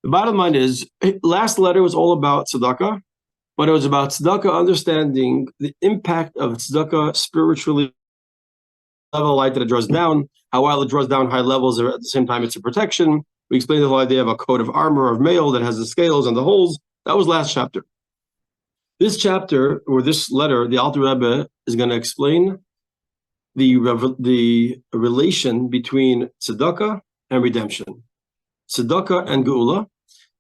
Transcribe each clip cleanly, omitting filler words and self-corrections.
The bottom line is, last letter was all about tzedakah, but it was about tzedakah understanding the impact of tzedakah spiritually, level light that it draws down, how while it draws down high levels, at the same time it's a protection. We explained the whole idea of a coat of armor of mail that has the scales and the holes. That was last chapter. This chapter, or this letter, the Alter Rebbe is going to explain the relation between tzedakah and redemption, tzedakah and geula,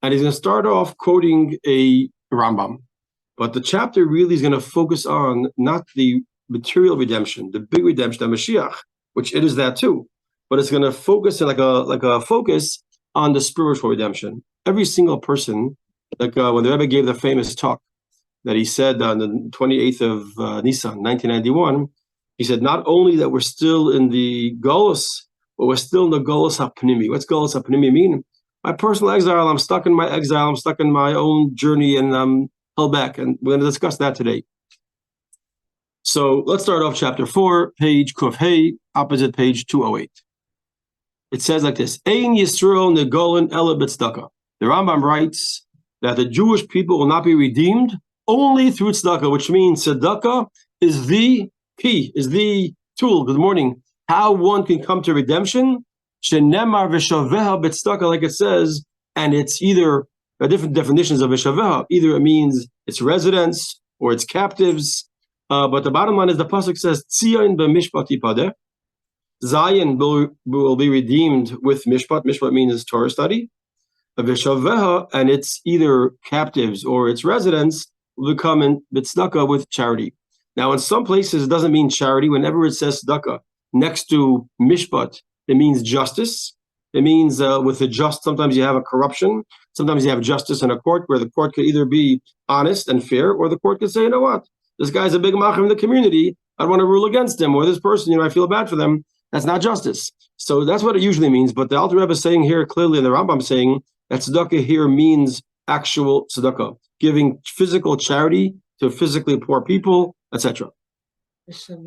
and he's going to start off quoting a Rambam. But the chapter really is going to focus on not the material redemption, the big redemption, the Mashiach, which it is that too, but it's going to focus like a focus on the spiritual redemption. Every single person, like when the Rebbe gave the famous talk that he said on the 28th of Nisan, 1991, he said not only that we're still in the Golus, but we're still in the Golus HaPnimi. What's Golus HaPnimi mean? My personal exile, I'm stuck in my exile, I'm stuck in my own journey, and I'm held back. And we're going to discuss that today. So let's start off chapter 4, page Kuf Hey, opposite page 208. It says like this: Ein Yisrael Negolen Ela B'Tzedakah. The Rambam writes that the Jewish people will not be redeemed only through tzedakah, which means tzedakah is the key, is the tool. Good morning. How one can come to redemption. Shenemar v'shaveha b'tzedakah, like it says, and it's either different definitions of v'shaveha. Either it means it's residents or it's captives. But the bottom line is the pasuk says Tzion b'mishpat yipadeh. Zion will be redeemed with mishpat. Mishpat means Torah study. V'shaveha, and it's either captives or it's residents, will become in tzedakah with charity. Now, in some places, it doesn't mean charity. Whenever it says tzedakah next to mishpat, it means justice. It means with the just, sometimes you have a corruption. Sometimes you have justice in a court where the court could either be honest and fair, or the court could say, you know what, this guy's a big macher in the community. I don't want to rule against him, or this person, I feel bad for them. That's not justice. So that's what it usually means. But the Alter Rebbe is saying here clearly, and the Rambam saying that tzedakah here means actual tzedakah, giving physical charity to physically poor people, etc. Same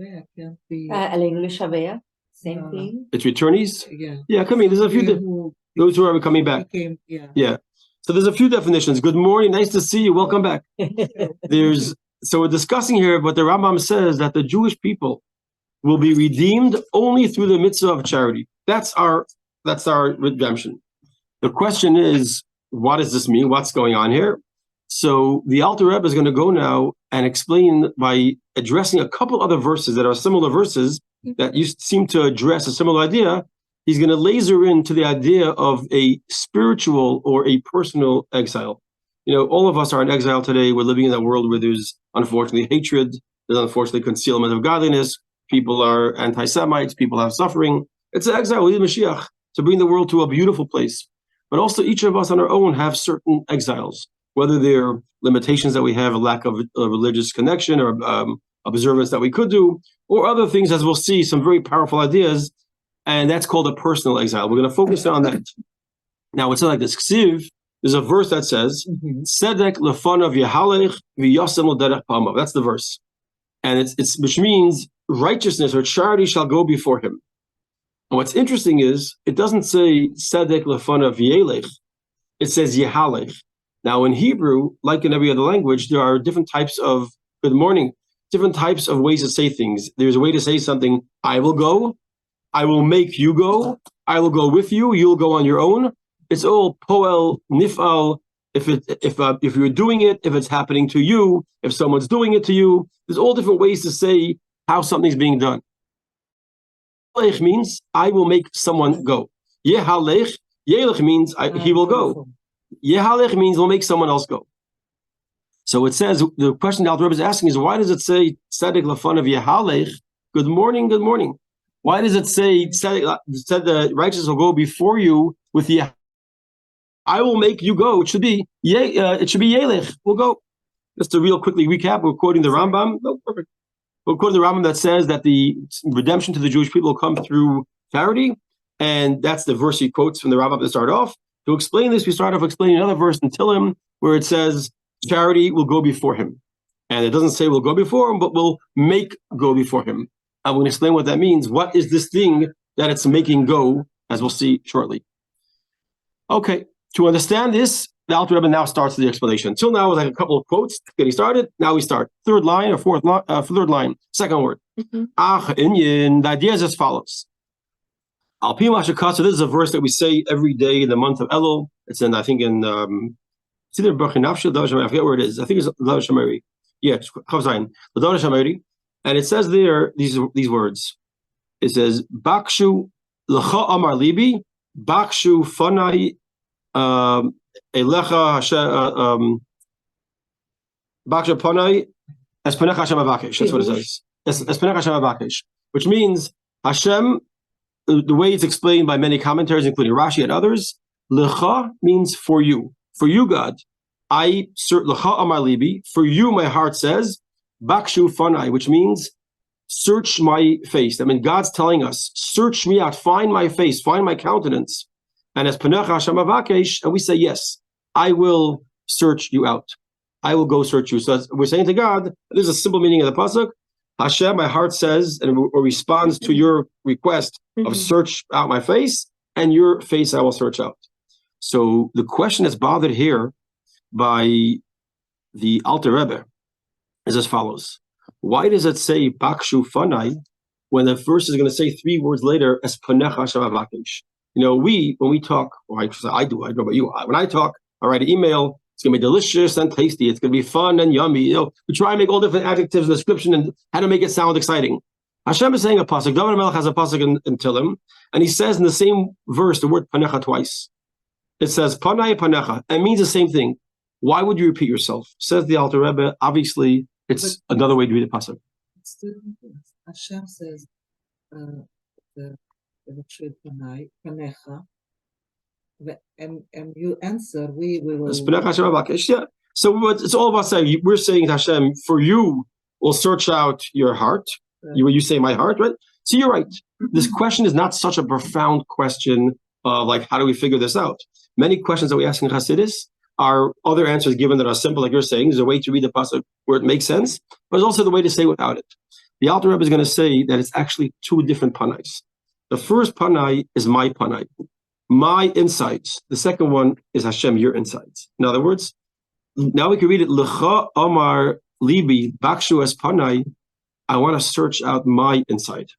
thing. It's returnees? Yeah, come in. There's a few, those who are coming back. Yeah. So there's a few definitions. Good morning. Nice to see you. Welcome back. So we're discussing here, but the Rambam says that the Jewish people will be redeemed only through the mitzvah of charity. That's our redemption. The question is, what does this mean? What's going on here? So the Alter Rebbe is going to go now and explain by addressing a couple other verses that are similar verses that you seem to address a similar idea. He's going to laser into the idea of a spiritual or a personal exile. All of us are in exile today. We're living in a world where there's unfortunately hatred, there's unfortunately concealment of godliness. People are anti-Semites, people have suffering. It's an exile. We need Mashiach to bring the world to a beautiful place. But also each of us on our own have certain exiles, whether they're limitations that we have, a lack of religious connection or observance that we could do, or other things, as we'll see, some very powerful ideas, and that's called a personal exile. We're going to focus on that. Now, it's like this. Ksiv, there's a verse that says, Tzedek lefanav yahalech v'yasem l'derech pamav. That's the verse. And it's which means righteousness or charity shall go before him. And what's interesting is, it doesn't say Tzedek lefanav yelech, it says yahalech. Now, in Hebrew, like in every other language, there are different types of good morning, different types of ways to say things. There's a way to say something, I will go, I will make you go, I will go with you, you'll go on your own. It's all poel, nifal, if you're doing it, if it's happening to you, if someone's doing it to you. There's all different ways to say how something's being done. Yehalech means, I will make someone go. Yehalech means he will go. Yehalech means we'll make someone else go. So it says, the question the Alter Rebbe is asking is, why does it say tzedek lefanav yehalech? Good morning, good morning. Why does it say the righteous will go before you with yeh? I will make you go. It should be yelech. We'll go. Just to real quickly recap, we're quoting the Rambam. No, perfect. We're quoting the Rambam that says that the redemption to the Jewish people will come through charity, and that's the verse he quotes from the Rambam to start off. To explain this, we start off explaining another verse in Tehillim where it says charity will go before him. And it doesn't say we'll go before him, but we'll make go before him. I'm going to explain what that means. What is this thing that it's making go, as we'll see shortly. Okay, To understand this, the Alter Rebbe now starts the explanation. Till now it was like a couple of quotes getting started. Now we start. Third line, second word. The idea is as follows. Al Pi Mashakasa, this is a verse that we say every day in the month of Elul. It's in, I think, in it's either Bachinafshel, I forget where it is. I think it's Lav Shamari. Yeah, Chavzayin, the Lav Shamari. And it says there these words. It says, Bakshu L'cha Amar Libi, Bakshu Fanai Elecha Bakshu Panai Espanech Hashem Avakesh. That's what it says. Espanech Hashem Avakesh. Which means Hashem, the way it's explained by many commentaries, including Rashi and others, L'cha means for you. For you, God. L'cha Amar Libi, for you my heart says, Bakshu Fanai, which means search my face. I mean, God's telling us, search me out, find my face, find my countenance. And as Panech Hashem Avakesh, and we say, yes, I will search you out. I will go search you. So we're saying to God, this is a simple meaning of the pasuk. Hashem, my heart says, and responds to your request of search out my face, and your face I will search out. So the question that's bothered here by the Alter Rebbe is as follows. Why does it say Bakshu Fanai when the verse is going to say 3 words later, Es Panech Hashem Avakesh? You know, when we talk, or I don't know about you, when I talk, I write an email, it's going to be delicious and tasty, it's going to be fun and yummy. You know, we try and make all different adjectives and description and how to make it sound exciting. Hashem is saying a pasuk. David Melech has a pasuk in Tehillim, and he says in the same verse the word Panecha twice. It says Panai Panecha. It means the same thing. Why would you repeat yourself? Says the Alter Rebbe. Obviously, it's another way to read the pasuk. Hashem says Panecha, and you answer, we will. Yeah. So it's all about saying, we're saying to Hashem, for you will search out your heart. You say my heart, right? So you're right. This question is not such a profound question of like, how do we figure this out? Many questions that we ask in Hasidus are other answers given that are simple, like you're saying. There's a way to read the pasuk where it makes sense, but there's also the way to say without it. The Alter Rebbe is going to say that it's actually 2 different panais. The first panai is my panai, my insights. The second one is Hashem, your insights. In other words, now we can read it, L'cha Amar Libi Bakshu Es Panai. I want to search out my insight.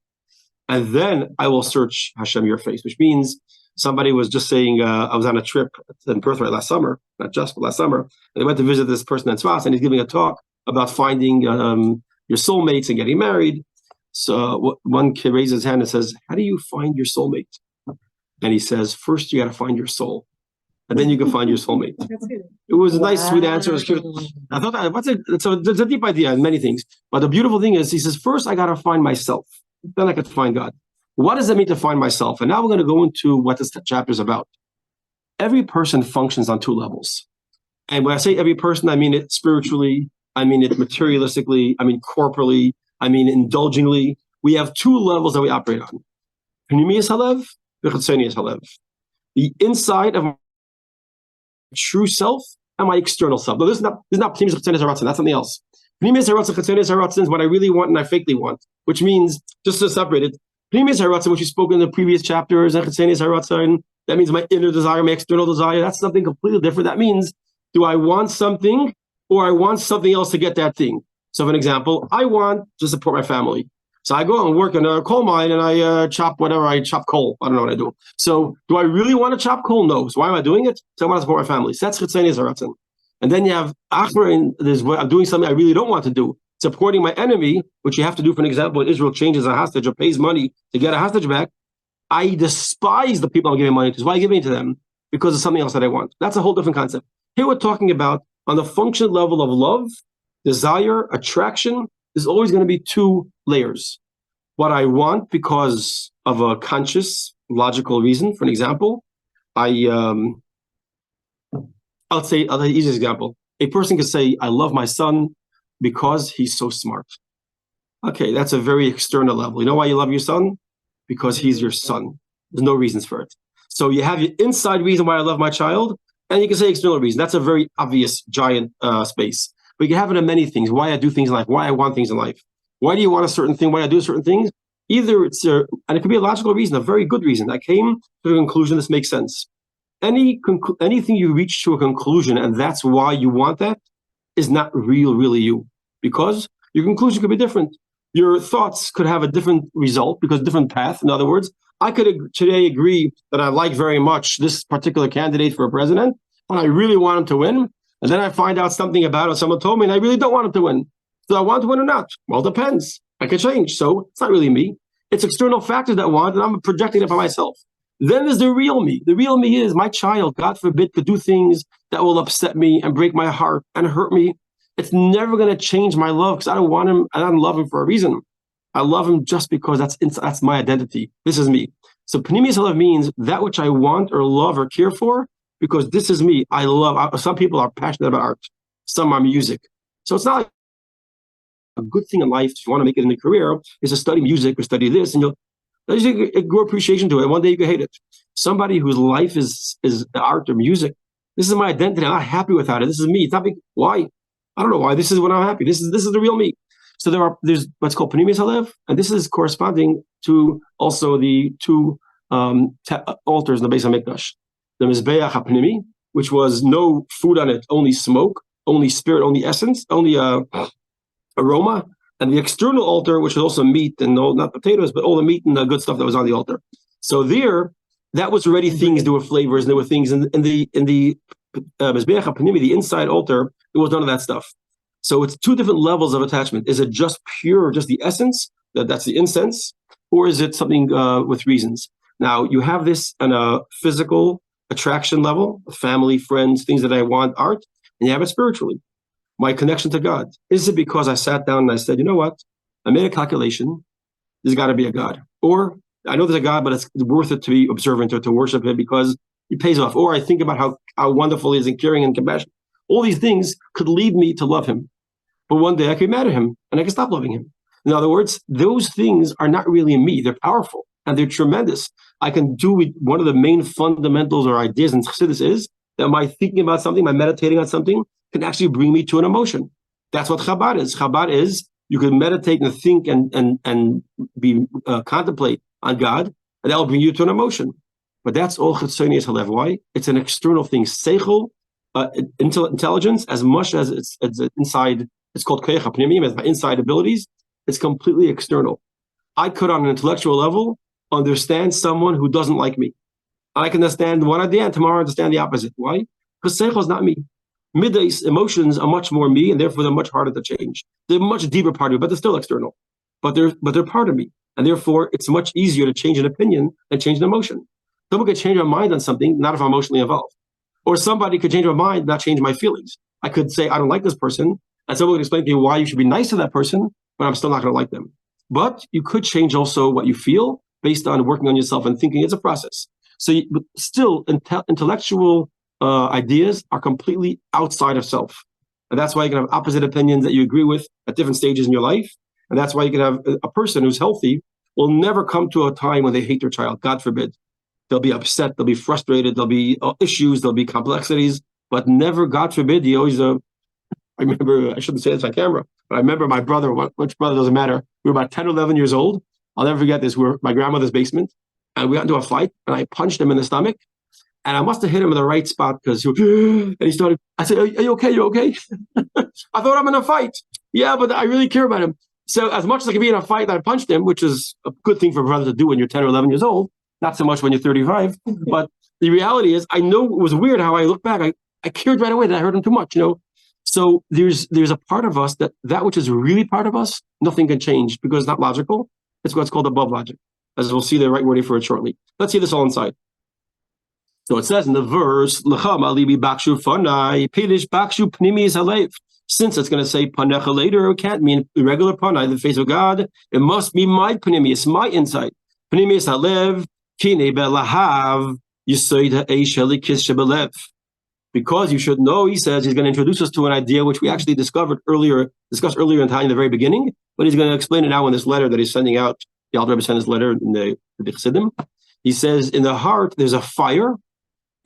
And then I will search Hashem, your face, which means somebody was just saying, I was on a trip in Birthright last summer, not just, but last summer. And they went to visit this person in Tzfas, and he's giving a talk about finding your soulmates and getting married. So one kid raises his hand and says, how do you find your soulmate? And he says, first you got to find your soul, and then you can find your soulmate. It was a nice, sweet answer. It was cute. I thought, it's a deep idea in many things. But the beautiful thing is, he says, first I got to find myself. Then I could find God. What does it mean to find myself? And now we're going to go into what this chapter is about. Every person functions on 2 levels. And when I say every person, I mean it spiritually, I mean it materialistically, I mean corporally, I mean indulgingly. We have 2 levels that we operate on. Pnimiyas halev, v'chitzonius halev. The inside of my true self and my external self. No, this is not pnimiyas chitzonius haratzon. That's something else. Pnimiyas haratzon, chitzonius haratzon is what I really want and I fakely want, which means, just to separate it, pnimiyas haratzon, which we spoke in the previous chapters, and chitzonius haratzon, that means my inner desire, my external desire. That's something completely different. That means, do I want something or I want something else to get that thing? So for an example, I want to support my family. So I go and work in a coal mine and I chop coal. I don't know what I do. So do I really want to chop coal? No. So why am I doing it? So I want to support my family. So that's chitzonius haratzon. And then you have achra, and there's what I'm doing something I really don't want to do. Supporting my enemy, which you have to do, for an example, when Israel changes a hostage or pays money to get a hostage back. I despise the people I'm giving money to. So why am I giving it to them? Because of something else that I want. That's a whole different concept. Here we're talking about on the function level of love, desire, attraction. There's always going to be 2 layers. What I want because of a conscious, logical reason. For an example, I'll use an example. A person could say, I love my son because he's so smart. Okay, that's a very external level. You know why you love your son? Because he's your son. There's no reasons for it. So you have your inside reason why I love my child, and you can say external reason. That's a very obvious, giant space. But you can have it in many things. Why I do things in life, why I want things in life. Why do you want a certain thing? Why I do certain things? Either it's and it could be a logical reason, a very good reason. I came to the conclusion this makes sense. anything you reach to a conclusion and that's why you want that is not really you, because your conclusion could be different. Your thoughts could have a different result because different path. In other words, I could today agree that I like very much this particular candidate for a president, but I really want him to win. And then I find out something about it. Someone told me, and I really don't want him to win. Do I want to win or not? Well, it depends. I could change. So it's not really me. It's external factors that want, and I'm projecting it for myself. Then there's the real me. The real me is my child, God forbid, could do things that will upset me and break my heart and hurt me. It's never going to change my love because I don't want him. I don't love him for a reason. I love him just because that's my identity. This is me. So Pnimius Halev means that which I want or love or care for, because this is me. I love. Some people are passionate about art. Some are music. So it's not like a good thing in life if you want to make it in a career is to study music or study this, and you'll grow appreciation to it. One day you can hate it. Somebody whose life is art or music. This is my identity. I'm not happy without it. This is me. It's not why. I don't know why. This is when I'm happy. This is the real me. So there's what's called Pnimius Halev, and this is corresponding to also the two altars in the Beis HaMikdash. The Mizbeach HaPnimi, which was no food on it, only smoke, only spirit, only essence, only aroma, and the external altar, which was also meat and not potatoes, but all the meat and the good stuff that was on the altar. So that was already things. There were flavors, and there were things in the Mizbeach HaPnimi, the inside altar. There was none of that stuff. So it's two different levels of attachment. Is it just pure, just the essence, that's the incense, or is it something with reasons? Now, you have this on a physical attraction level, family, friends, things that I want, art, and you have it spiritually. My connection to God. Is it because I sat down and I said, you know what? I made a calculation. There's got to be a God. Or I know there's a God, but it's worth it to be observant or to worship him because he pays off. Or I think about how wonderful he is and caring and compassion. All these things could lead me to love him. But one day I could be mad at him and I could stop loving him. In other words, those things are not really in me. They're powerful and they're tremendous. I can do with one of the main fundamentals or ideas in Chassidus is that my thinking about something, my meditating on something can actually bring me to an emotion. That's what Chabad is. Chabad is you can meditate and think and be contemplate on God, and that will bring you to an emotion. But that's all Chitzonius Halev. Why? It's an external thing. Seichel, intelligence, as much as it's inside. It's called Koyach HaPnimiyim, as my inside abilities. It's completely external. I could, on an intellectual level, understand someone who doesn't like me. I can understand one idea and tomorrow understand the opposite. Why? Because Seichel is not me. Middays, emotions are much more me, and therefore they're much harder to change. They're a much deeper part of me, but they're still external. But they're part of me, and therefore it's much easier to change an opinion than change an emotion. Someone could change my mind on something, not if I'm emotionally involved. Or somebody could change my mind, not change my feelings. I could say I don't like this person, and someone would explain to you why you should be nice to that person, but I'm still not going to like them. But you could change also what you feel based on working on yourself and thinking. It's a process. So still, intellectual ideas are completely outside of self. And that's why you can have opposite opinions that you agree with at different stages in your life. And that's why you can have a person who's healthy will never come to a time when they hate their child. God forbid. They'll be upset. They'll be frustrated. There'll be issues. There'll be complexities. But never, God forbid, he always... I remember, I shouldn't say this on camera, but I remember my brother, which brother doesn't matter. We were about 10 or 11 years old. I'll never forget this. We were in my grandmother's basement, and we got into a fight, and I punched him in the stomach. And I must have hit him in the right spot because he started, I said, are you okay? You okay? I thought I'm in a fight. Yeah, but I really care about him. So as much as I can be in a fight, I punched him, which is a good thing for a brother to do when you're 10 or 11 years old. Not so much when you're 35. But the reality is, I know it was weird how I look back. I cared right away that I hurt him too much, So there's a part of us that which is really part of us, nothing can change because it's not logical. It's what's called above logic, as we'll see the right wording for it shortly. Let's see this all inside. So it says in the verse, since it's going to say panecha later, it can't mean regular panai, the face of God. It must be my panemius, my inside. Panemius halev, kine belahav, yisoid ha'esh helikis shebelev. Because you should know, he says, he's going to introduce us to an idea which we actually discussed earlier in Tanya in the very beginning, but he's going to explain it now in this letter that he's sending out. The Alter Rebbe sent his letter in the Chassidim. He says, in the heart, there's a fire.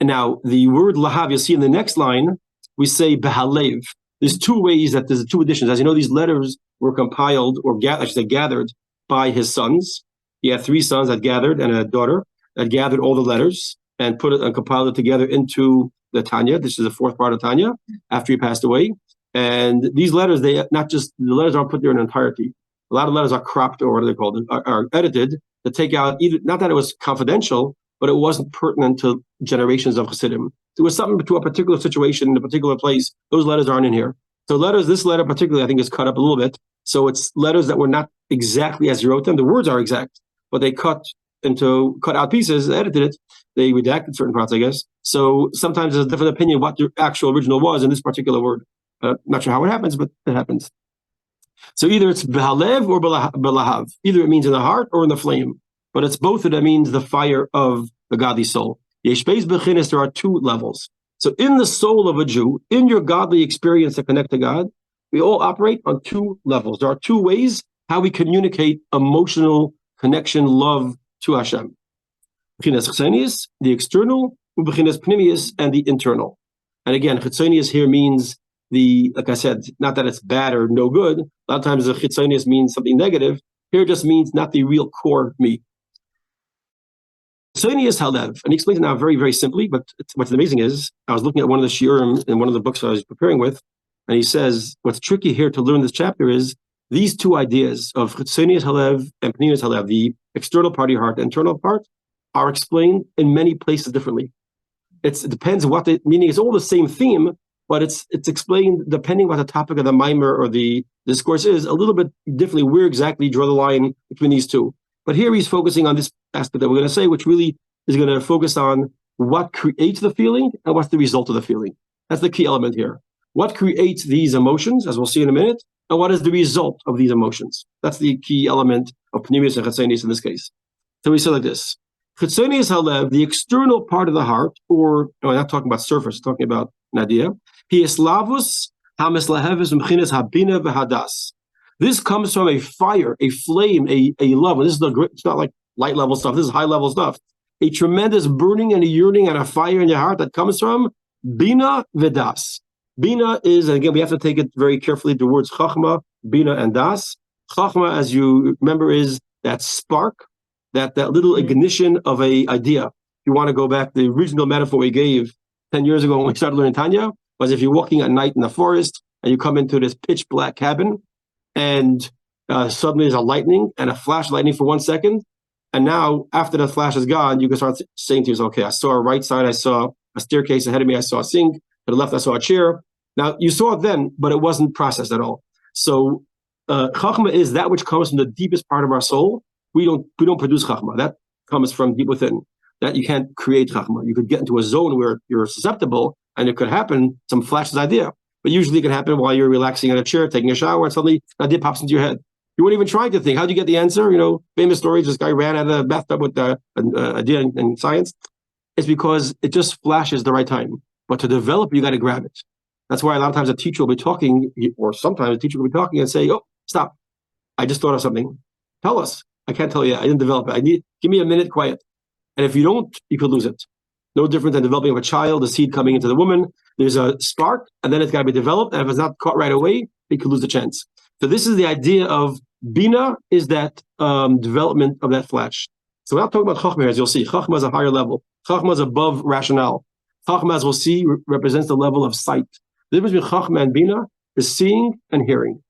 And now the word lahav, you'll see in the next line, we say behalev. There's two ways that there's two editions. As you know, these letters were compiled or gathered by his sons. He had 3 sons that gathered and a daughter that gathered all the letters. and put it and compiled it together into the Tanya. This is the fourth part of Tanya after he passed away. And these letters, the letters aren't put there in entirety. A lot of letters are cropped, or what are they called, are edited to take out, either, not that it was confidential, but it wasn't pertinent to generations of Chassidim. There was something to a particular situation in a particular place. Those letters aren't in here. So this letter particularly, I think, is cut up a little bit. So it's letters that were not exactly as he wrote them. The words are exact, but they cut out pieces, edited it. They redacted certain parts, I guess. So sometimes there's a different opinion what the actual original was in this particular word. Not sure how it happens, but it happens. So either it's behalev or belahav. Either it means in the heart or in the flame. But it's both that means the fire of the godly soul. Yeshbeis bechinis, there are two levels. So in the soul of a Jew, in your godly experience to connect to God, we all operate on two levels. There are two ways how we communicate emotional connection, love to Hashem. Bechinas chesenius, the external, bechinas pnimius, and the internal. And again, chesenius here means like I said, not that it's bad or no good. A lot of times the chitzonius means something negative. Here it just means not the real core me. Chitzonius halev, and he explains it now very, very simply, but what's amazing is, I was looking at one of the shiurim in one of the books I was preparing with, and he says, what's tricky here to learn this chapter is these two ideas of chitzonius halev and pnimius halev, the external part of your heart, the internal part, are explained in many places differently. It depends what the meaning is. All the same theme, but it's explained depending what the topic of the mimer or the discourse is, a little bit differently where exactly you draw the line between these two. But here he's focusing on this aspect that we're going to say, which really is going to focus on what creates the feeling and what's the result of the feeling. That's the key element here. What creates these emotions, as we'll see in a minute, and what is the result of these emotions? That's the key element of pnimius and chetzonius in this case. So we say like this. Chetzonius halev, the external part of the heart, or I'm not talking about surface, I'm talking about an idea. This comes from a fire, a flame, a love. And this is it's not like light level stuff. This is high level stuff. A tremendous burning and a yearning and a fire in your heart that comes from bina vedas. Bina is, and again, we have to take it very carefully, the words chachma, bina, and das. Chachma, as you remember, is that spark, that little ignition of a idea. If you want to go back, the original metaphor we gave 10 years ago when we started learning Tanya was if you're walking at night in the forest and you come into this pitch black cabin and suddenly there's a lightning and a flash of lightning for 1 second. And now after the flash is gone, you can start saying to yourself, okay, I saw a right side, I saw a staircase ahead of me, I saw a sink, to the left I saw a chair. Now you saw it then, but it wasn't processed at all. So chachma is that which comes from the deepest part of our soul. We don't produce chachma. That comes from deep within. That you can't create chachma. You could get into a zone where you're susceptible, and it could happen, some flashes idea. But usually it can happen while you're relaxing in a chair, taking a shower, and suddenly an idea pops into your head. You weren't even trying to think. How'd you get the answer? Famous stories, this guy ran out of the bathtub with an idea in science. It's because it just flashes the right time. But to develop, you got to grab it. That's why a lot of times a teacher will be talking, or sometimes a teacher will be talking and say, oh, stop. I just thought of something. Tell us. I can't tell you. I didn't develop it. Give me a minute, quiet. And if you don't, you could lose it. No different than developing of a child, a seed coming into the woman. There's a spark, and then it's got to be developed. And if it's not caught right away, you could lose the chance. So this is the idea of bina, is that development of that flash. So we're not talking about chachma, as you'll see. Chachma is a higher level. Chachma is above rationale. Chachma, as we'll see, represents the level of sight. The difference between chachma and bina is seeing and hearing.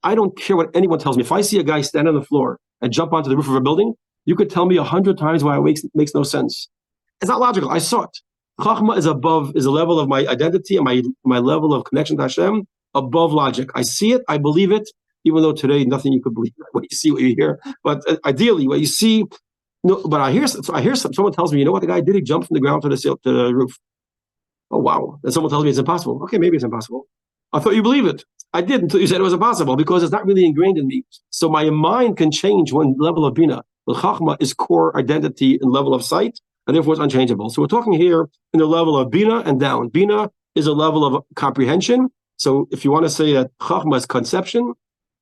I don't care what anyone tells me. If I see a guy stand on the floor and jump onto the roof of a building, you could tell me 100 times why it makes no sense. It's not logical. I saw it. Chachma is a level of my identity and my level of connection to Hashem above logic. I see it, I believe it, even though today nothing you could believe. What you see, what you hear. But ideally, what you see, but I hear someone tells me, you know what the guy did? He jumped from the ground to the roof. Oh, wow. And someone tells me it's impossible. Okay, maybe it's impossible. I thought you believe it. I did until you said it was impossible because it's not really ingrained in me. So my mind can change one level of bina. But chachma is core identity and level of sight, and therefore it's unchangeable. So we're talking here in the level of bina and down. Bina is a level of comprehension. So if you want to say that chachma is conception,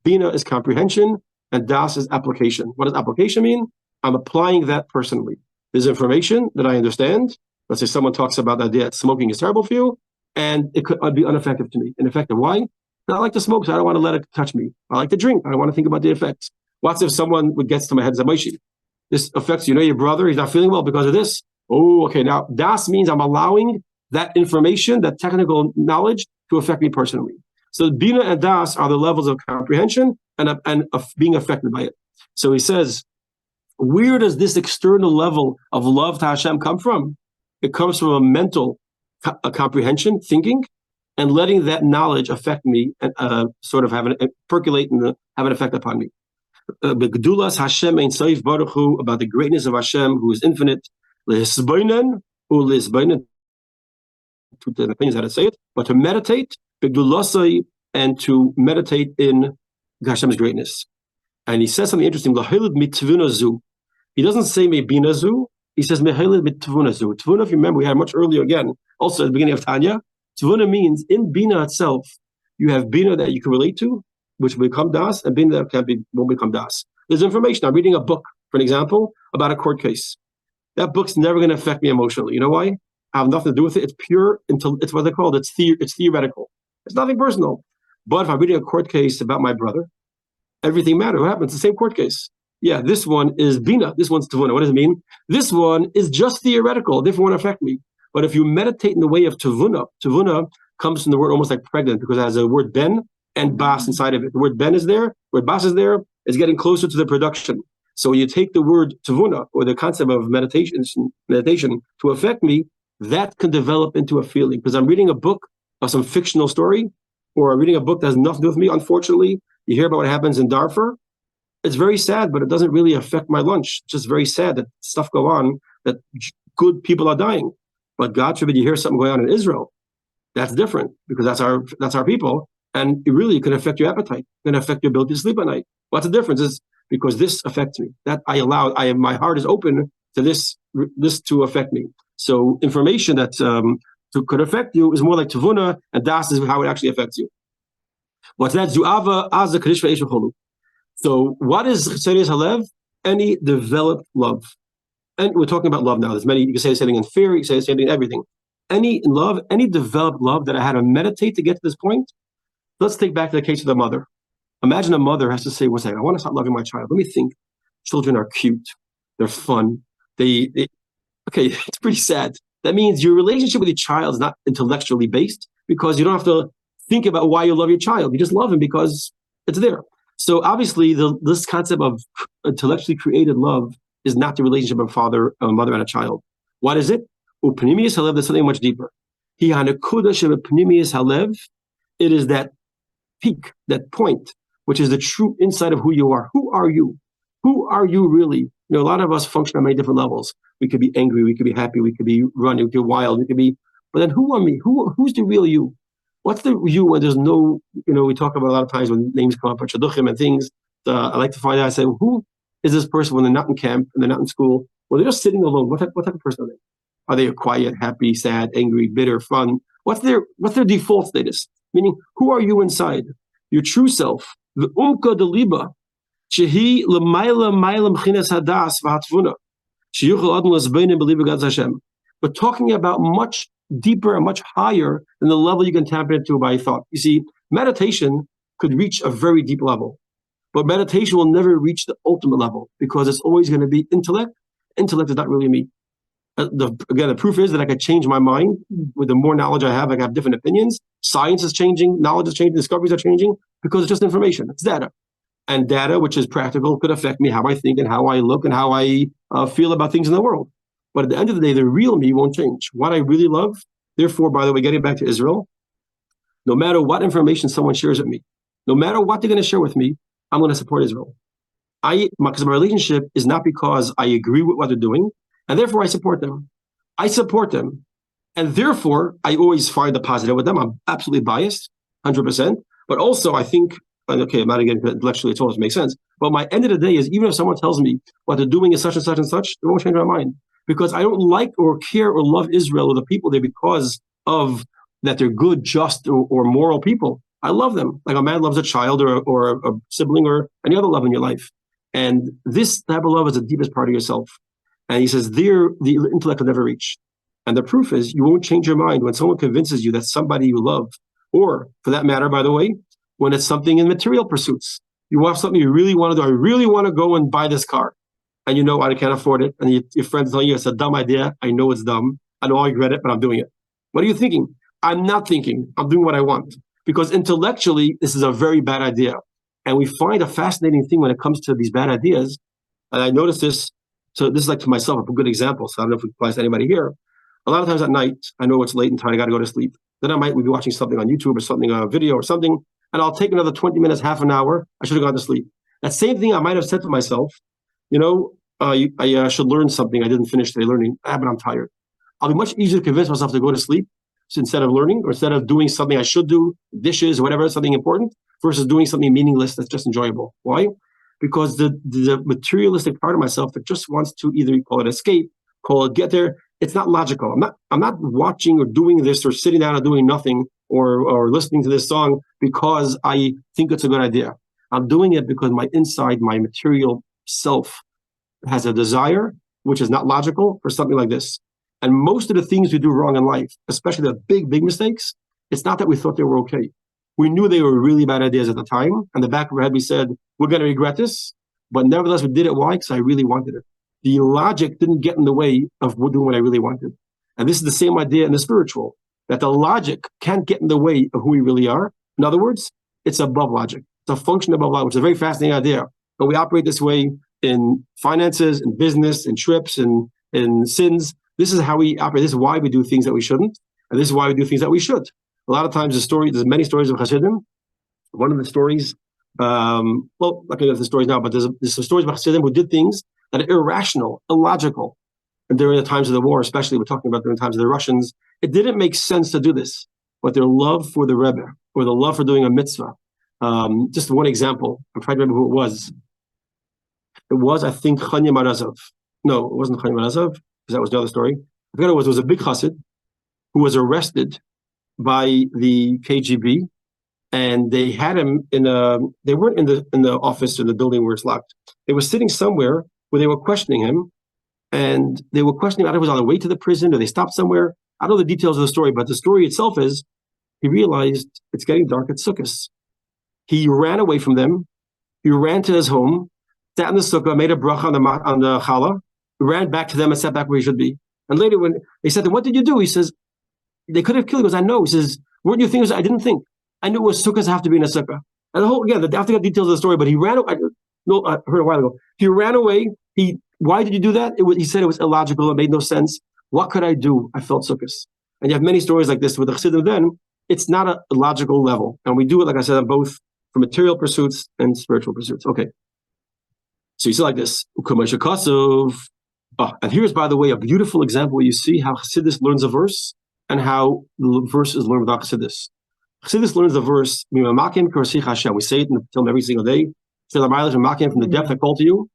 bina is comprehension, and das is application. What does application mean? I'm applying that personally. There's information that I understand. Let's say someone talks about the idea that smoking is terrible for you, and it could be ineffective to me. Ineffective, why? I like to smoke, so I don't want to let it touch me. I like to drink. I don't want to think about the effects. What if someone gets to my head and says, Moshe, This affects you. Your brother, he's not feeling well because of this. Oh, okay. Now, das means I'm allowing that information, that technical knowledge, to affect me personally. So Bina and Das are the levels of comprehension and of being affected by it. So he says, where does this external level of love to Hashem come from? It comes from a mental comprehension, thinking, and letting that knowledge affect me and sort of percolate and have an effect upon me. Begdulas Hashem ein soif baruch hu, about the greatness of Hashem, who is infinite. Lehisboinen u lehisboinen, two different opinions how to say it, but to meditate, begdulasai, and to meditate in Hashem's greatness. And he says something interesting. Lahilid mitvunazu. He doesn't say mebinazu. He says mehilid mitvunazu. Tvuna, if you remember, we had much earlier again, also at the beginning of Tanya. Tvuna means in bina itself, you have bina that you can relate to, which will become das, and bina that won't become das. There's information. I'm reading a book, for an example, about a court case. That book's never going to affect me emotionally. You know why? I have nothing to do with it. It's pure, it's what they call it. It's theoretical. It's nothing personal. But if I'm reading a court case about my brother, everything matters. What happens? It's the same court case. Yeah, this one is bina. This one's tevuna. What does it mean? This one is just theoretical. This won't affect me. But if you meditate in the way of tevuna, tevuna comes from the word almost like pregnant, because it has a word ben and bas inside of it. The word ben is there. The word bas is there. It's getting closer to the production. So when you take the word tevuna, or the concept of meditation to affect me, that can develop into a feeling. Because I'm reading a book of some fictional story, or I'm reading a book that has nothing to do with me, unfortunately. You hear about what happens in Darfur. It's very sad, but it doesn't really affect my lunch. It's just very sad that stuff go on, that good people are dying. But God forbid you hear something going on in Israel. That's different, because that's our people. And it really can affect your appetite. It can affect your ability to sleep at night. What's the difference? Is because this affects me. That my heart is open to this to affect me. So information that could affect you is more like tevuna, and das is how it actually affects you. What's that? Zu'ava az kaddish ve'esh v'cholu. So what is Iggeres Halev? Any developed love. And we're talking about love now. There's many, you can say the same thing in fear, you can say the same thing in everything. Any love, any developed love that I had to meditate to get to this point. Let's take back to the case of the mother. Imagine a mother has to say, what's that? I want to stop loving my child. Let me think. Children are cute. They're fun. Okay, it's pretty sad. That means your relationship with your child is not intellectually based, because you don't have to think about why you love your child. You just love him because it's there. So obviously, this concept of intellectually created love is not the relationship of a mother, and a child. What is it? Upnimius halev. There's something much deeper. It is that peak, that point, which is the true insight of who you are. Who are you? Who are you really? A lot of us function on many different levels. We could be angry, we could be happy, we could be running, we could be wild, we could be. But then, who are me? Who's the real you? What's the you when there's no? We talk about a lot of times when names come up, Tzedokim and things. I like to find out. I say, who is this person when they're not in camp and they're not in school? When they're just sitting alone, what type of person are they? Are they quiet, happy, sad, angry, bitter, fun? What's their default status? Meaning, who are you inside? Your true self. The umka de liba, shehi l'mayla maylam chines hadas v'hatvuna, sheyuchel adam l'zbeinin b'liba God's Hashem. But talking about much deeper and much higher than the level you can tap into by thought. You see, meditation could reach a very deep level, but meditation will never reach the ultimate level, because it's always going to be intellect. Intellect is not really me. The proof is that I could change my mind with the more knowledge I have. I have different opinions. Science is changing, knowledge is changing, discoveries are changing, because it's just information. It's data. And data, which is practical, could affect me, how I think and how I look and how I feel about things in the world. But at the end of the day, the real me won't change. What I really love, therefore, by the way, getting back to Israel, no matter what information someone shares with me, no matter what they're going to share with me, I'm going to support Israel. Because my relationship is not because I agree with what they're doing, and therefore I support them. I support them. And therefore, I always find the positive with them. I'm absolutely biased, 100%. But also, I think, okay, I'm not again intellectually, it always makes sense. But my end of the day is, even if someone tells me what they're doing is such and such and such, it won't change my mind. Because I don't like or care or love Israel or the people there because of that they're good, just, or moral people. I love them. Like a man loves a child or a sibling or any other love in your life. And this type of love is the deepest part of yourself. And he says, there, the intellect will never reach. And the proof is, you won't change your mind when someone convinces you that somebody you love, or for that matter, by the way, when it's something in material pursuits. You want something you really want to do. I really want to go and buy this car. and you know I can't afford it, and your friends tell you it's a dumb idea. I know it's dumb. I know I regret it, but I'm doing it. What are you thinking? I'm not thinking. I'm doing what I want. Because intellectually, this is a very bad idea. And we find a fascinating thing when it comes to these bad ideas. And I noticed this. So this is like to myself a good example. So I don't know if it applies to anybody here. A lot of times at night, I know it's late and tired. I got to go to sleep. Then I might be watching something on YouTube or something, a video or something, and I'll take another 20 minutes, half an hour. I should have gone to sleep. That same thing I might have said to myself, I should learn something I didn't finish today learning, but I'm tired. I'll be much easier to convince myself to go to sleep instead of learning, or instead of doing something I should do, dishes, whatever, something important, versus doing something meaningless that's just enjoyable. Why? Because the materialistic part of myself that just wants to either call it escape, call it get there, it's not logical. I'm not watching or doing this or sitting down and doing nothing or listening to this song because I think it's a good idea. I'm doing it because my inside, my material self has a desire, which is not logical, for something like this. And most of the things we do wrong in life, especially the big, big mistakes, it's not that we thought they were okay. We knew they were really bad ideas at the time. And the back of our head, we said, we're going to regret this. But nevertheless, we did it. Why? Because I really wanted it. The logic didn't get in the way of doing what I really wanted. And this is the same idea in the spiritual, that the logic can't get in the way of who we really are. In other words, it's above logic. It's a function above logic, which is a very fascinating idea. But we operate this way in finances, in business, in trips, in sins. This is how we operate. This is why we do things that we shouldn't. And this is why we do things that we should. A lot of times there's many stories of Hasidim. One of the stories, I'm not going to get the stories now, but there's some stories about Hasidim who did things that are irrational, illogical. And during the times of the war, especially, we're talking about during the times of the Russians, it didn't make sense to do this. But their love for the rebbe, or the love for doing a mitzvah. Just one example. I'm trying to remember who it was. It was, I think, Tanya Marazov. No, it wasn't Tanya Marazov, because that was the other story. I forgot it was. It was a big chassid who was arrested by the KGB, and they had him they weren't in the office or the building where it's locked. They were sitting somewhere where they were questioning him, and they were questioning, I don't know if it was on the way to the prison or they stopped somewhere. I don't know the details of the story, but the story itself is, he realized it's getting dark at Sukkot. He ran away from them. He ran to his home, sat in the sukkah, made a bracha on the challah, ran back to them and sat back where he should be. And later when they said to him, what did you do? He says, they could have killed him. He goes, I know. He says, weren't you thinking? I didn't think. I knew it was sukkahs have to be in a sukkah. And I have to get details of the story, but he ran away. I heard a while ago. He ran away. Why did you do that? He said it was illogical. It made no sense. What could I do? I felt sukkahs. And you have many stories like this with the Chassidim. Then it's not a logical level. And we do it, like I said, on both for material pursuits and spiritual pursuits. Okay. So you see like this. And here's, by the way, a beautiful example where you see how Chassidus learns a verse and how the verse is learned without Chassidus. Chassidus learns the verse, we say it in the film every single day, from the depth I call to you.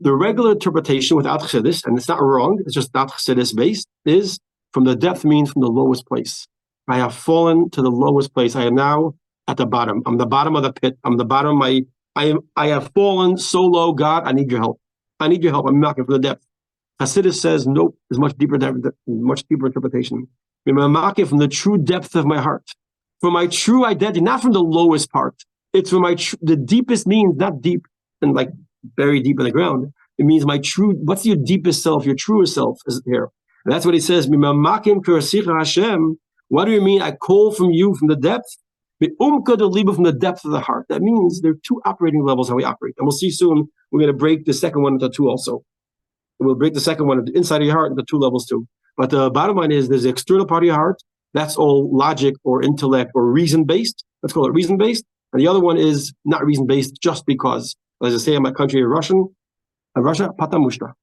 The regular interpretation without Chassidus, and it's not wrong, it's just not Chassidus based, is from the depth means from the lowest place. I have fallen to the lowest place. I am now at the bottom. I'm the bottom of the pit. I'm the bottom. I have fallen so low. God, I need your help. I need your help. I'm knocking from the depth. Chassidus says, nope, there's much deeper interpretation. I'm knocking from the true depth of my heart, from my true identity, not from the lowest part. It's from the deepest means, not deep and like very deep in the ground. It means my true, what's your deepest self, your truest self is here. And that's what he says. What do you mean? I call from you from the depth. From the depth of the heart. That means there are two operating levels how we operate. And we'll see soon, we're going to break the second one into two also. We'll break the second one inside of your heart into two levels too. But the bottom line is there's the external part of your heart. That's all logic or intellect or reason-based. Let's call it reason-based. And the other one is not reason-based just because. As I say in my country, in Russia, patamushta.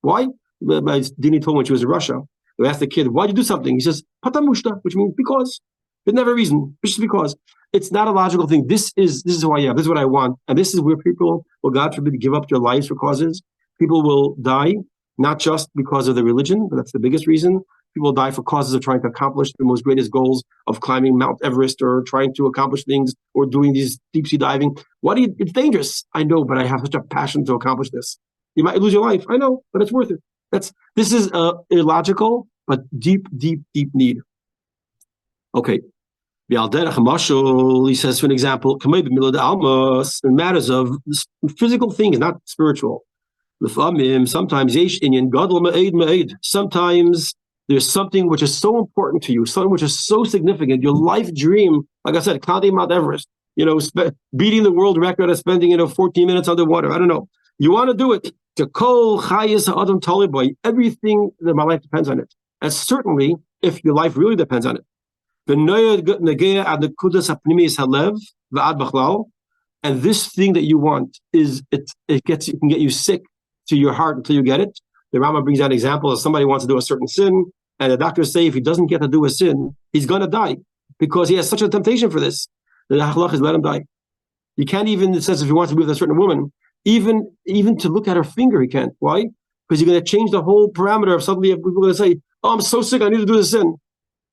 Why? Dini told me when she was in Russia. We asked the kid, why'd you do something? He says, patamushta, which means because. There's never a reason. It's just because. It's not a logical thing. This is who I am. This is what I want. And this is where people will, God forbid, give up their lives for causes. People will die, not just because of their religion, but that's the biggest reason. People die for causes of trying to accomplish the most greatest goals of climbing Mount Everest or trying to accomplish things or doing these deep sea diving. It's dangerous. I know, but I have such a passion to accomplish this. You might lose your life. I know, but it's worth it. This is illogical, but deep, deep, deep need. Okay. He says, for an example, in matters of physical things, not spiritual. Sometimes sometimes there's something which is so important to you, something which is so significant. Your life dream, like I said, climbing Mount Everest, beating the world record of spending 14 minutes underwater. I don't know. You want to do it. Everything that my life depends on it. And certainly, if your life really depends on it. And this thing that you want it can get you sick to your heart until you get it. The Rama brings out an example of somebody wants to do a certain sin, and the doctors say if he doesn't get to do a sin, he's going to die because he has such a temptation for this. The halach is let him die. You can't even, it says if he wants to be with a certain woman, even to look at her finger, he can't. Why? Because you're going to change the whole parameter of suddenly people are going to say, oh, I'm so sick, I need to do the sin.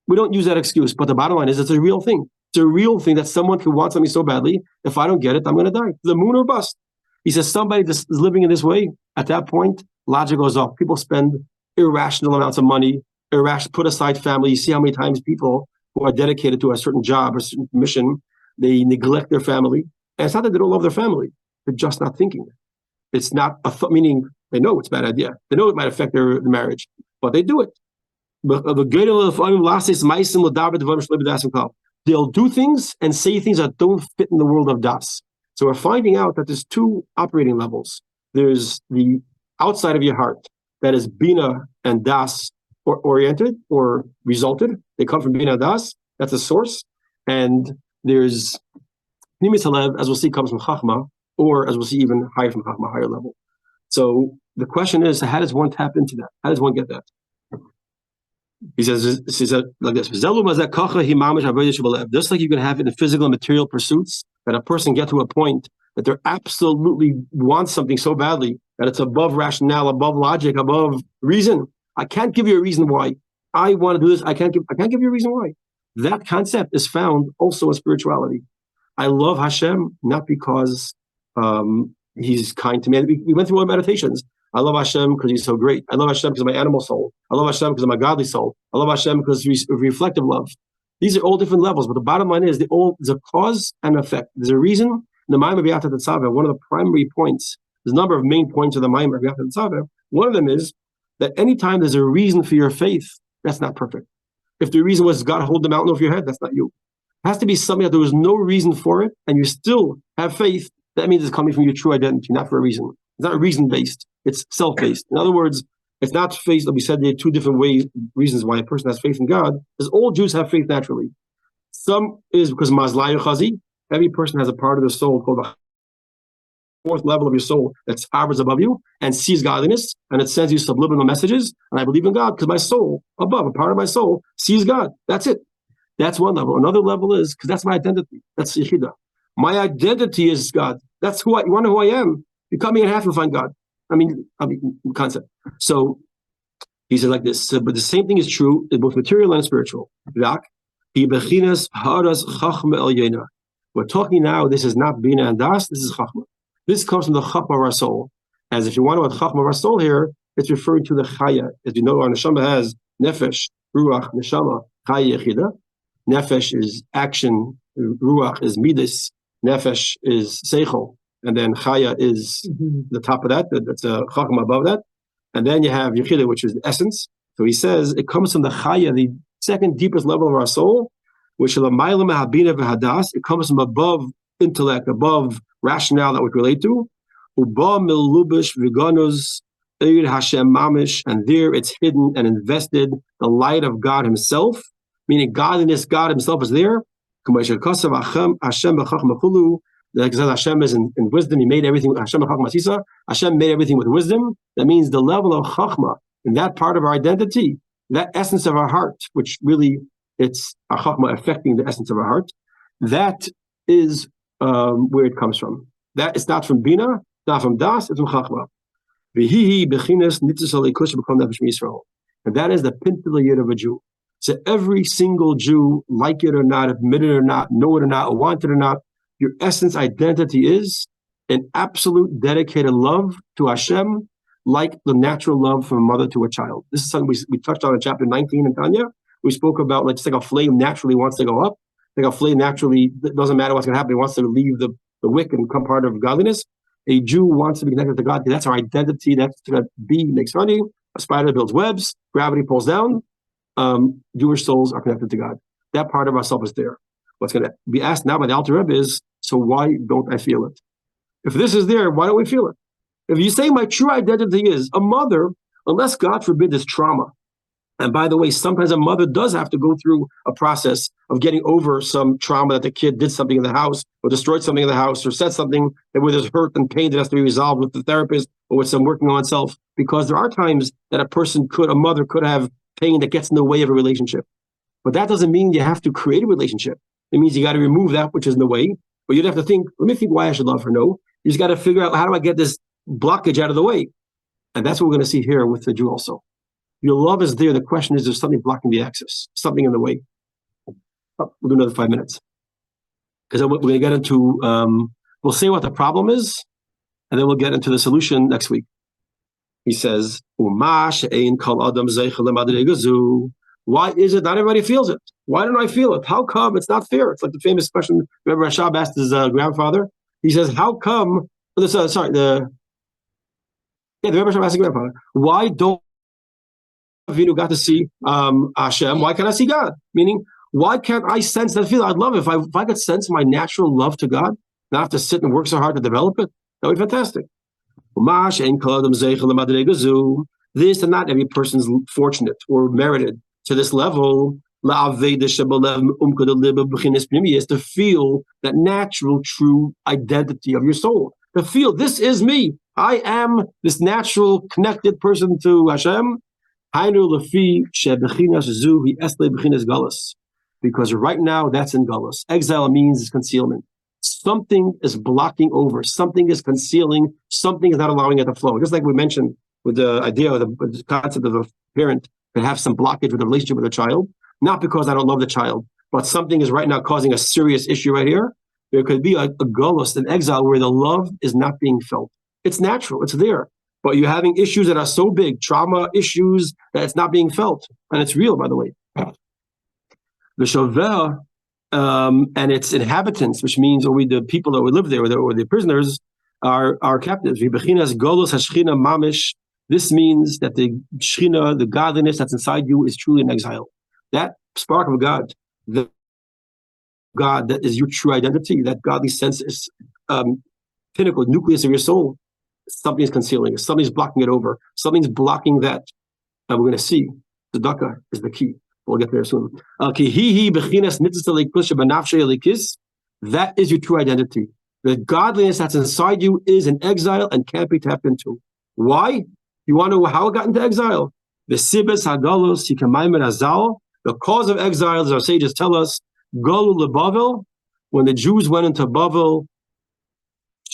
We don't use that excuse, but the bottom line is it's a real thing. It's a real thing that someone can want something so badly. If I don't get it, I'm going to die. The moon or bust. He says somebody that is living in this way, at that point, logic goes off. People spend irrational amounts of money, put aside family. You see how many times people who are dedicated to a certain job or a certain mission, they neglect their family. And it's not that they don't love their family. They're just not thinking. It's not a thought, meaning they know it's a bad idea. They know it might affect their marriage, but they do it. They'll do things and say things that don't fit in the world of das. So we're finding out that there's two operating levels. There's the outside of your heart that is bina and das oriented or resulted. They come from bina and das. That's a source. And there's nimis halev, as we'll see, comes from chachma, or as we'll see, even higher from chachma, higher level. So the question is, how does one tap into that? How does one get that? He says like this: just like you can have it in physical and material pursuits, that a person get to a point that they absolutely want something so badly that it's above rationale, above logic, above reason. I can't give you a reason why I want to do this. I can't give you a reason why. That concept is found also in spirituality. I love Hashem not because He's kind to me. We went through all meditations. I love Hashem because He's so great. I love Hashem because of my animal soul. I love Hashem because of my godly soul. I love Hashem because of reflective love. These are all different levels, but the bottom line is there's a cause and effect. There's a reason. In the Maimer B'Yata Tetzaveh, one of the primary points, there's a number of main points of the Maimer B'Yata Tetzaveh. One of them is that anytime there's a reason for your faith, that's not perfect. If the reason was God hold the mountain over your head, that's not you. It has to be something that there was no reason for it, and you still have faith. That means it's coming from your true identity, not for a reason. It's not reason-based. It's self-based. In other words, it's not faith. Like we said, there are two different reasons why a person has faith in God. Because all Jews have faith naturally. Some is because mazlayu chazi. Every person has a part of their soul called the fourth level of your soul that hovers above you and sees godliness, and it sends you subliminal messages. And I believe in God because my soul above, a part of my soul, sees God. That's it. That's one level. Another level is because that's my identity. That's Yechida. My identity is God. That's who you want to know who I am. You cut me in half and find God. I mean, concept. So he says like this, but the same thing is true in both material and spiritual. We're talking now, this is not Bina and Das, this is Chachma. This comes from the Chachma of our soul. As if you want to know what Chachma of our soul here, it's referring to the Chaya. As you know, our Neshama has Nefesh, Ruach, Neshama, Chaya, Yechida. Nefesh is action, Ruach is Midas, Nefesh is Seichel, and then Chaya is the top of that, that's a Chachma above that. And then you have Yechida, which is the essence. So he says it comes from the Chaya, the second deepest level of our soul, which is it comes from above intellect, above rationale that we relate to. And there it's hidden and invested, the light of God Himself, meaning godliness, God Himself is there. Like I said, Hashem is in wisdom. He made everything. Hashem made everything with wisdom. That means the level of Chachma in that part of our identity, that essence of our heart, which really it's our Chachma affecting the essence of our heart. That is where it comes from. That is not from Bina, not from Das, it's from Chachma. And that is the pintel yid of a Jew. So every single Jew, like it or not, admit it or not, know it or not, want it or not, your essence identity is an absolute dedicated love to Hashem, like the natural love from a mother to a child. This is something we touched on in chapter 19 in Tanya. We spoke about like just like a flame naturally wants to go up. Like a flame naturally, it doesn't matter what's going to happen, it wants to leave the wick and become part of godliness. A Jew wants to be connected to God. That's our identity. That's what bee makes honey. A spider builds webs. Gravity pulls down. Jewish souls are connected to God. That part of ourselves is there. What's going to be asked now by the Alter Rebbe is, so why don't I feel it? If this is there, why don't we feel it? If you say my true identity is a mother, unless God forbid this trauma, and by the way, sometimes a mother does have to go through a process of getting over some trauma that the kid did something in the house or destroyed something in the house or said something where there's hurt and pain that has to be resolved with the therapist or with some working on itself. Because there are times that a mother could have pain that gets in the way of a relationship. But that doesn't mean you have to create a relationship. It means you got to remove that which is in the way. But you'd have to think, let me think why I should love her. No, you just got to figure out, how do I get this blockage out of the way? And that's what we're going to see here with the Jew also. Your love is there. The question is, there's something blocking the access, something in the way. We'll do another 5 minutes. Because we're going to get into, we'll say what the problem is, and then we'll get into the solution next week. He says, why is it not everybody feels it? Why don't I feel it? How come? It's not fair. It's like the famous question Rebbe Rashab asked his grandfather. He says, how come, the Rebbe Rashab asked his grandfather, why don't Avinu got to see Hashem? Why can't I see God? Meaning, why can't I sense that feeling? I'd love it if I could sense my natural love to God, not have to sit and work so hard to develop it. That would be fantastic. This and not every person's fortunate or merited to this level. Is to feel that natural, true identity of your soul. To feel this is me. I am this natural, connected person to Hashem. Because right now that's in Galus. Exile means concealment. Something is blocking over. Something is concealing. Something is not allowing it to flow. Just like we mentioned with the idea of the concept of a parent that have some blockage with the relationship with a child. Not because I don't love the child, but something is right now causing a serious issue right here. There could be a Galus, an exile, where the love is not being felt. It's natural. It's there. But you're having issues that are so big, trauma issues, that it's not being felt. And it's real, by the way. The Shaveh and its inhabitants, which means the people that would live there, or the prisoners, are captives. This means that the Shechina, the godliness that's inside you, is truly in exile. That spark of God, the God that is your true identity, that godly sense is pinnacle, nucleus of your soul. Something is concealing it. Something's blocking it over. Something's blocking that. And we're going to see. Tzedokah is the key. We'll get there soon. That is your true identity. The godliness that's inside you is in exile and can't be tapped into. Why? You want to know how it got into exile? The cause of exile, as our sages tell us, Galu leBavel, when the Jews went into Bavel,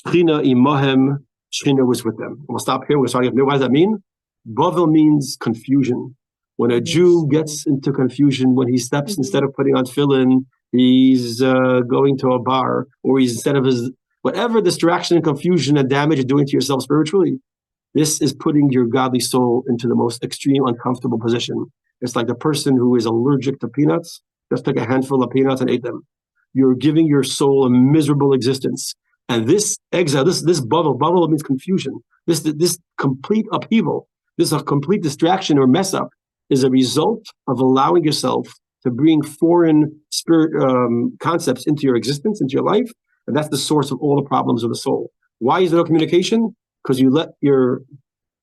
Shechina imahem, Shechina was with them. We'll stop here. We'll start again. What does that mean? Bavel means confusion. When a Jew gets into confusion, when he steps, instead of putting on tefillin, he's going to a bar, or he's instead of his, whatever distraction and confusion and damage you're doing to yourself spiritually, this is putting your godly soul into the most extreme, uncomfortable position. It's like the person who is allergic to peanuts, just took a handful of peanuts and ate them. You're giving your soul a miserable existence. And this exile, this bubble means confusion. This complete upheaval, this a complete distraction or mess up is a result of allowing yourself to bring foreign spirit concepts into your existence, into your life. And that's the source of all the problems of the soul. Why is there no communication? Because you let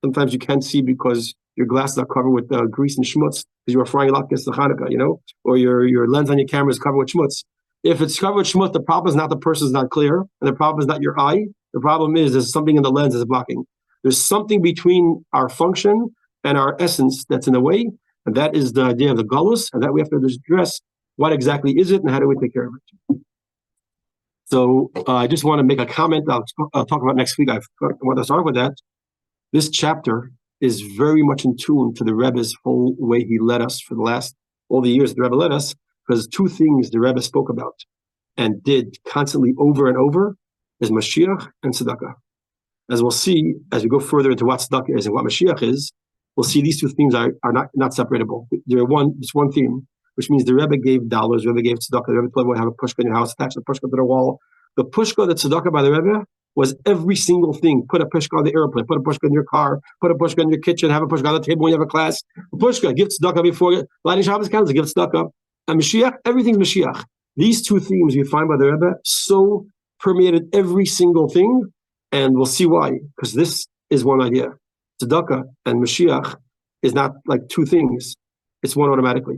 sometimes you can't see because your glasses are covered with grease and schmutz because you were frying latkes to Hanukkah, or your lens on your camera is covered with schmutz. If it's covered with schmutz, the problem is not the person's not clear, and the problem is not your eye. The problem is there's something in the lens that's blocking. There's something between our function and our essence that's in the way, and that is the idea of the galus, and that we have to address what exactly is it and how do we take care of it. So I just want to make a comment I'll talk about next week. I want to start with that. This chapter is very much in tune to the Rebbe's whole way he led us for all the years the Rebbe led us, because two things the Rebbe spoke about and did constantly over and over is Mashiach and Tzedaka. As we'll see, as we go further into what Tzedaka is and what Mashiach is, we'll see these two themes are not separatable. It's one theme, which means the Rebbe gave dollars, the Rebbe gave Tzedaka, the Rebbe told everyone to have a pushka in your house, attach the pushka to the wall. The pushka, the Tzedaka by the Rebbe, was every single thing. Put a pushka on the airplane, put a pushka in your car, put a pushka in your kitchen, have a pushka on the table when you have a class. Pushka, give tzedakah before lighting Shabbos candles, give tzedakah. And Mashiach, everything's Mashiach. These two themes you find by the Rebbe so permeated every single thing, and we'll see why. Because this is one idea. Tzedakah and Mashiach is not like two things. It's one automatically.